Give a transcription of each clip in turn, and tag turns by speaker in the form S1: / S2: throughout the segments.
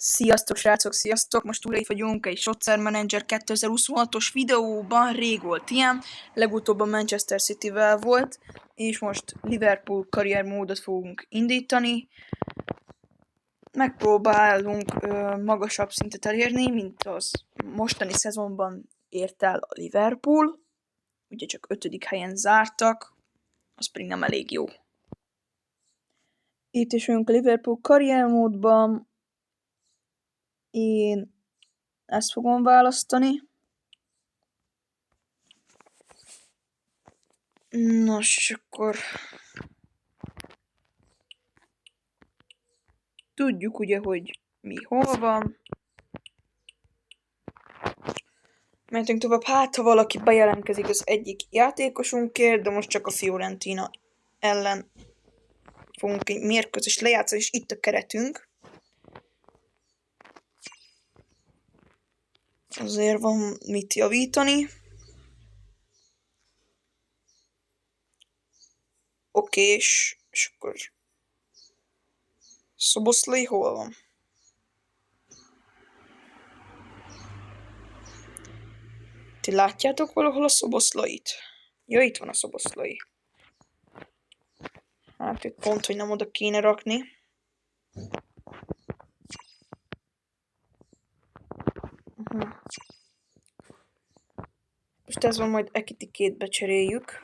S1: Sziasztok srácok, sziasztok! Most újra itt vagyunk egy Soccer Manager 2026-os videóban, rég volt ilyen, legutóbb a Manchester City-vel volt, és most Liverpool karriermódot fogunk indítani. Megpróbálunk magasabb szintet elérni, mint az mostani szezonban ért el a Liverpool. Ugye csak 5. helyen zártak, az pedig nem elég jó. Itt is vagyunk a Liverpool karriermódban. Én ezt fogom választani. Nos, akkor tudjuk ugye, hogy mi hol van. Mentünk tovább, hát ha valaki bejelentkezik az egyik játékosunkért, de most csak a Fiorentina ellen fogunk egy mérkőzést lejátszani, és itt a keretünk. Azért van mit javítani. Oké, és akkor Szoboszlai hol van? Ti látjátok valahol a Szoboszlait? Ja, itt van a Szoboszlai. Hát itt pont, hogy nem oda kéne rakni. Most ez van, majd Ekitikét becseréljük.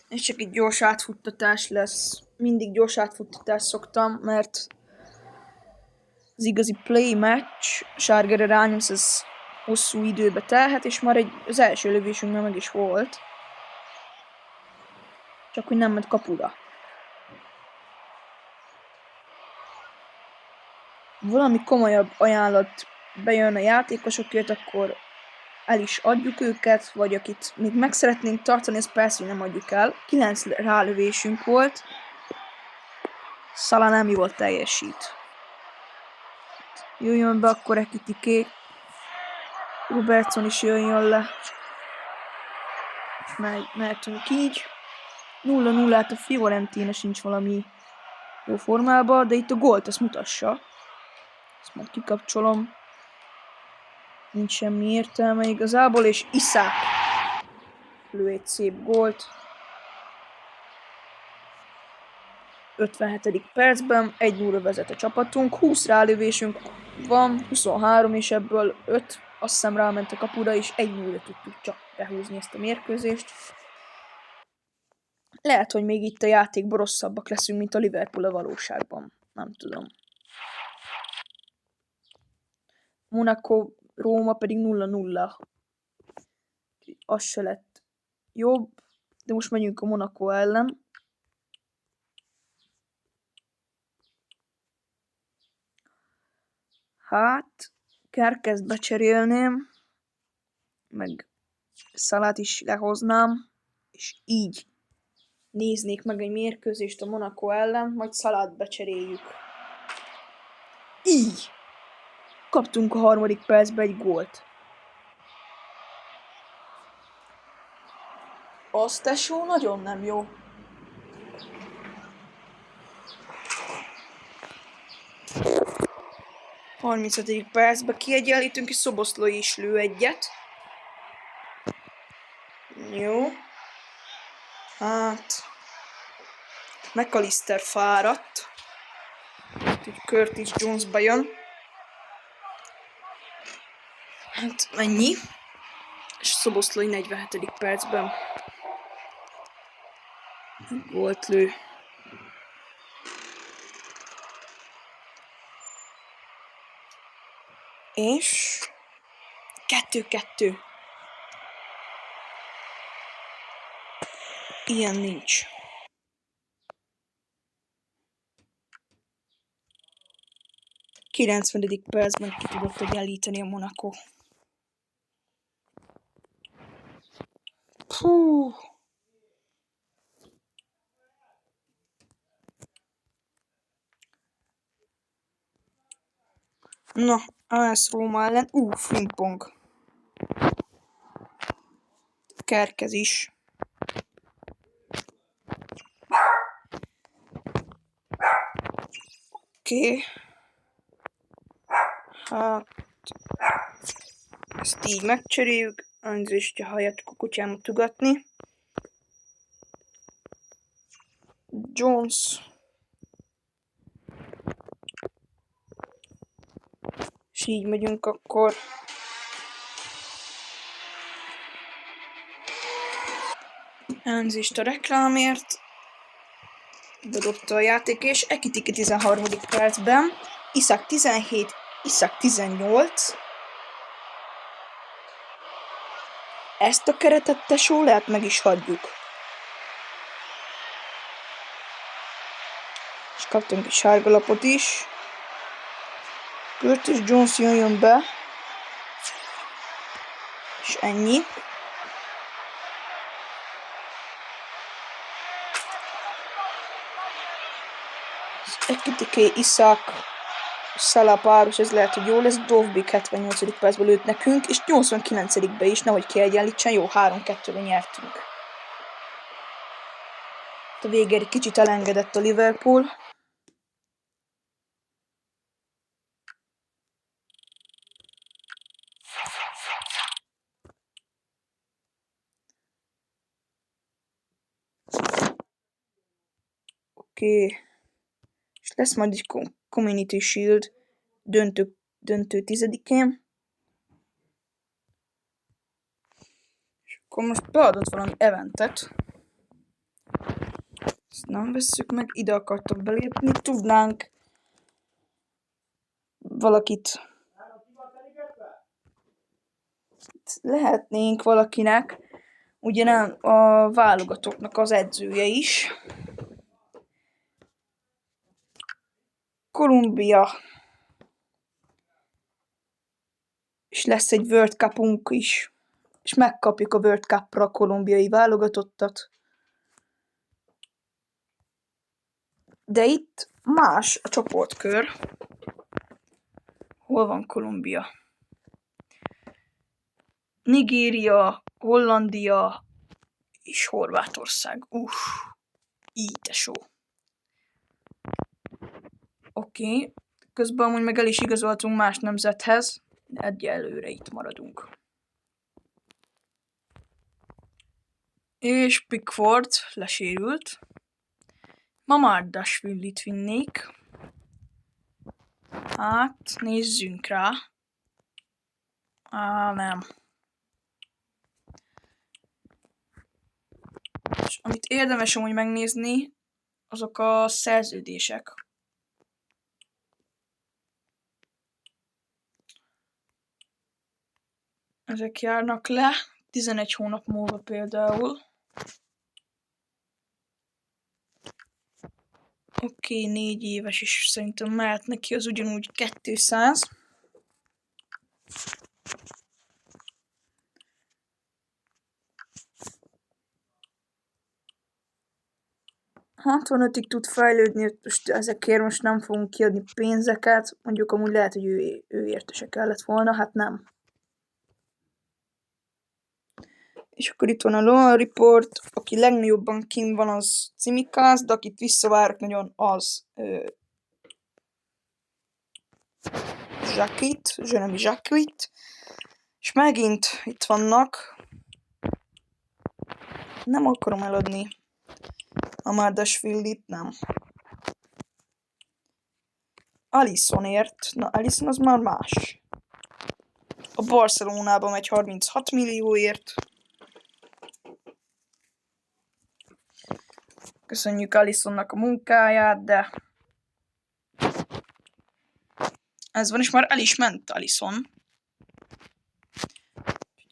S1: És csak egy gyors átfuttatás lesz. Mindig gyors átfuttatást szoktam, mert az igazi play match, sárgára rányomsz, ez hosszú időbe telhet, és már az első lövésünkben meg is volt. Csak hogy nem ment kapura. Valami komolyabb ajánlat bejön a játékosokért, akkor el is adjuk őket, vagy akit még meg szeretnénk tartani, az persze, hogy nem adjuk el. 9 rálövésünk volt. Salah nem jól teljesít. Jöjjön be akkor Ekitiké. Robertson is jöjjön le. Mehetünk így. 0-0-át a Fiorentina sincs valami jó formában, de itt a gólt azt mutassa. Ezt majd kikapcsolom. Nincs semmi értelme igazából, és Isak lő egy szép gólt. 57. percben 1-0 vezet a csapatunk, 20 rálövésünk van, 23, és ebből 5 azt hiszem ráment a kapura, és 1-0 tudtuk csak behúzni ezt a mérkőzést. Lehet, hogy még itt a játékban rosszabbak leszünk, mint a Liverpool a valóságban. Nem tudom. Monaco, Róma pedig 0-0. Az se lett jobb, de most megyünk a Monaco ellen. Hát, Kerkezt becserélném, meg Salát is lehoznám, és így néznék meg egy mérkőzést a Monaco ellen, majd Salát becseréljük. Így! Kaptunk a 3. percben egy gólt. Az tesó nagyon nem jó. A 35. percben kiegyenlítünk, és Szoboszlai is lő egyet. Jó. Hát... McAllister fáradt. Úgyhogy Curtis Jones bejön. Hát ennyi. És Szoboszlai 47. percben gólt lő. És 2-2. Ilyen nincs. A 90. percben ki tudott egyenlíteni a Monaco. Hú. Na, AS Róma ellen. Frimpong. Kerkez is. Oké. Hát... Ezt így megcseréljük. Elnézést, ha halljátok a kutyámat ugatni. Jones. És így megyünk akkor. Elnézést a reklámért. Bedobta a játék, és Ekitike 13. percben. Iszak 17, Iszak 18. Ezt a keretet, tesó, lehet meg is hagyjuk. És kaptunk egy sárga lapot is. Curtis Jones jön be. És ennyi. Ekitike, Iszak, Salah páros, ez lehet, hogy jó lesz. Dovbik 78. percben lőtt nekünk, és 89-be is, nehogy kiegyenlítsen, jó, 3-2-re nyertünk. A végére egy kicsit elengedett a Liverpool. Oké. És lesz majd egy Community Shield döntő 10-én. És akkor most beadott valami eventet. Ezt nem vesszük meg, ide akartam belépni, tudnánk valakit. Lehetnénk valakinek, ugye nem a válogatottnak az edzője is. Kolumbia. És lesz egy World Cupunk is. És megkapjuk a World Cupra a kolumbiai válogatottat. De itt más a csoportkör. Hol van Kolumbia? Nigéria, Hollandia és Horvátország. Így tesó. Oké. Közben amúgy meg el is igazoltunk más nemzethez, de egyelőre itt maradunk. És Pickford lesérült. Mamardashvilit vinnék. Hát, nézzünk rá. Nem. És amit érdemes amúgy megnézni, azok a szerződések. Ezek járnak le 11 hónap múlva például. Oké, 4 éves is szerintem mehet neki, az ugyanúgy 200. Hát 65-ig tud fejlődni, most ezekért most nem fogunk kiadni pénzeket, mondjuk amúgy lehet, hogy ő érte se kellett volna, hát nem. És akkor itt van a Loan Report, aki legnagyobban kim van, az Cimikász, de akit visszavárok nagyon, az Jeremy Jacquet. És megint itt vannak. Nem akarom eladni Mamardashvilit, nem. Alissonért. Na, Alisson az már más. A Barcelonában megy 36 millióért. Köszönjük Alissonnak a munkáját, de ez van, és már el is ment Alisson.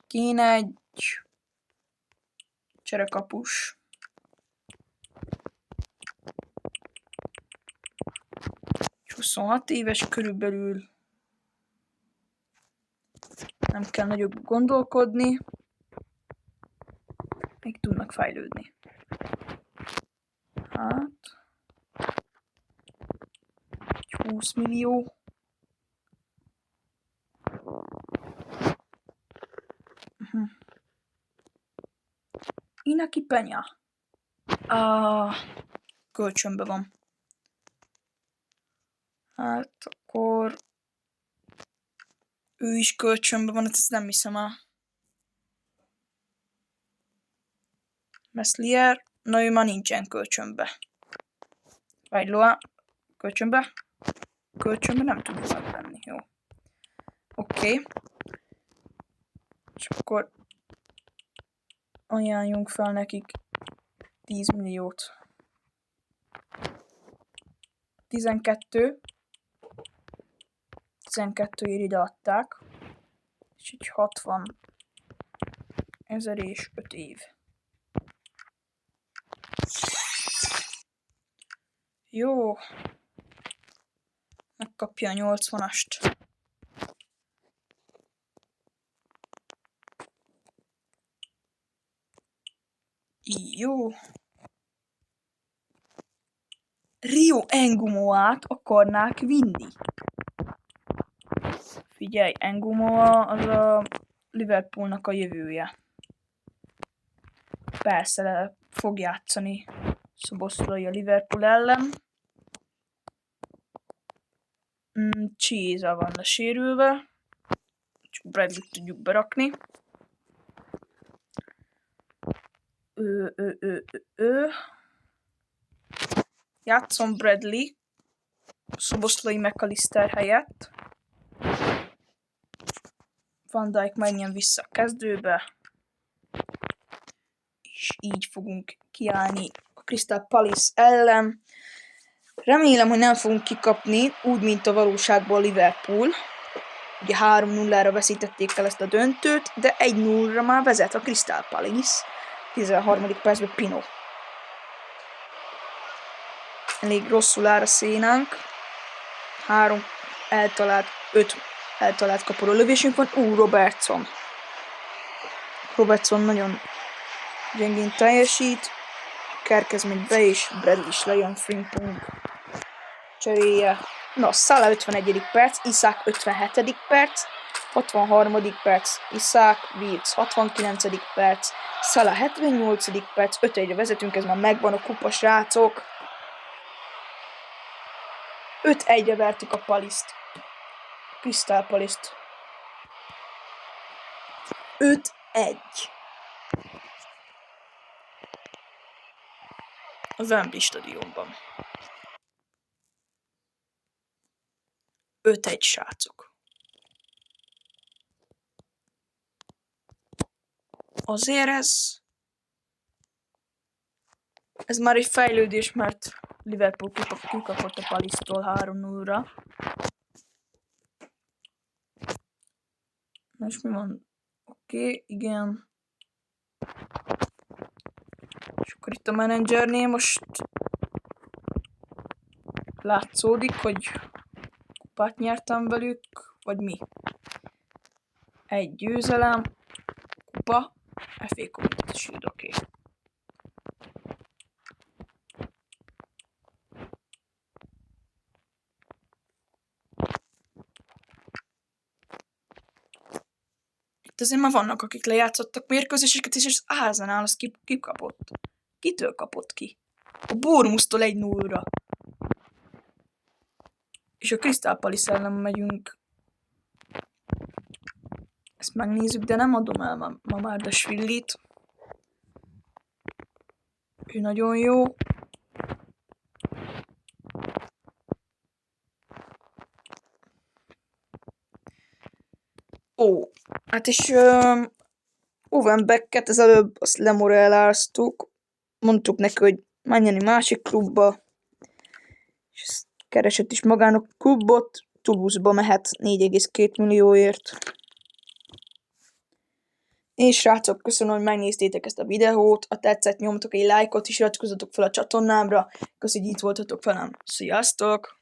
S1: Kéne egy cserekapus. És 26 éves körülbelül. Nem kell nagyobb gondolkodni. Még tudnak fejlődni. Hát... 20 millió. Inaki Penya. Kölcsönbe van. Hát akkor... Ő is kölcsönben van, ezt nem hiszem el. Meslier, na ő már nincsen kölcsönbe. Vagy Loa, kölcsönbe? Kölcsönbe nem tudjuk megvenni, jó. Oké. És akkor ajánljunk fel nekik 10 milliót. 12 ér ide adták. És így 60 000 és 5 év. Jó. Megkapja a 80-ast. Jó. Rio Engumoát akarnák vinni. Figyelj, Engumoa az a Liverpoolnak a jövője. Persze fog játszani Szoboszlai a Liverpool ellen. Chiesa van lesérülve. Csak Bradley tudjuk berakni. Játszom Bradley Szoboszlai McAllister helyett. Van Dijk menjen vissza a kezdőbe. És így fogunk kiállni a Crystal Palace ellen. Remélem, hogy nem fogunk kikapni, úgy, mint a valóságban Liverpool. Ugye 3-0-ra veszítették el ezt a döntőt, de 1-0-ra már vezet a Crystal Palace. 13. percben Pino. Elég rosszul áll a szénánk. 5 eltalált kapura lövésünk van. Robertson. Robertson nagyon gyengén teljesít. Kerkezmény be és Bradley is lejön. Frimpong cseréje. Na, Salah 51. perc, Isak 57. perc, 63. perc, Isak, Wirtz 69. perc, Salah 78. perc, 5-1-re vezetünk, ez már megvan a kupa, srácok. 5-1-re vertük a Palace-t. Crystal Palace-t. 5-1. A Wembley stadionban. 5-1, srácok. Azért ez már egy fejlődés, mert Liverpool kikapott a Palace-tól 3-0-ra. Na és mi van? Oké, igen. És akkor itt a menedzsernél most látszódik, hogy kupát nyertem velük, vagy mi? Egy győzelem, kupa, FA Community Shield, oké. Itt azért már vannak, akik lejátszottak mérkőzéseket, és az Arsenal az kikapott. Kitől kapott ki? A Bournemouth-tól 1-0-ra. És a Crystal Palace ellen megyünk. Ezt megnézzük, de nem adom el ma már Dasvillit. Ő nagyon jó. Hát és Owen Becket az előbb azt lemoráláztuk. Mondtuk neki, hogy menjen egy másik klubba. És ezt keresett is magának klubot. Toulouse-ba mehet 4,2 millióért. És srácok, köszönöm, hogy megnéztétek ezt a videót. Ha tetszett, nyomtok egy lájkot és iratkozzatok fel a csatornámra. Köszönjük, hogy itt voltatok velem. Sziasztok!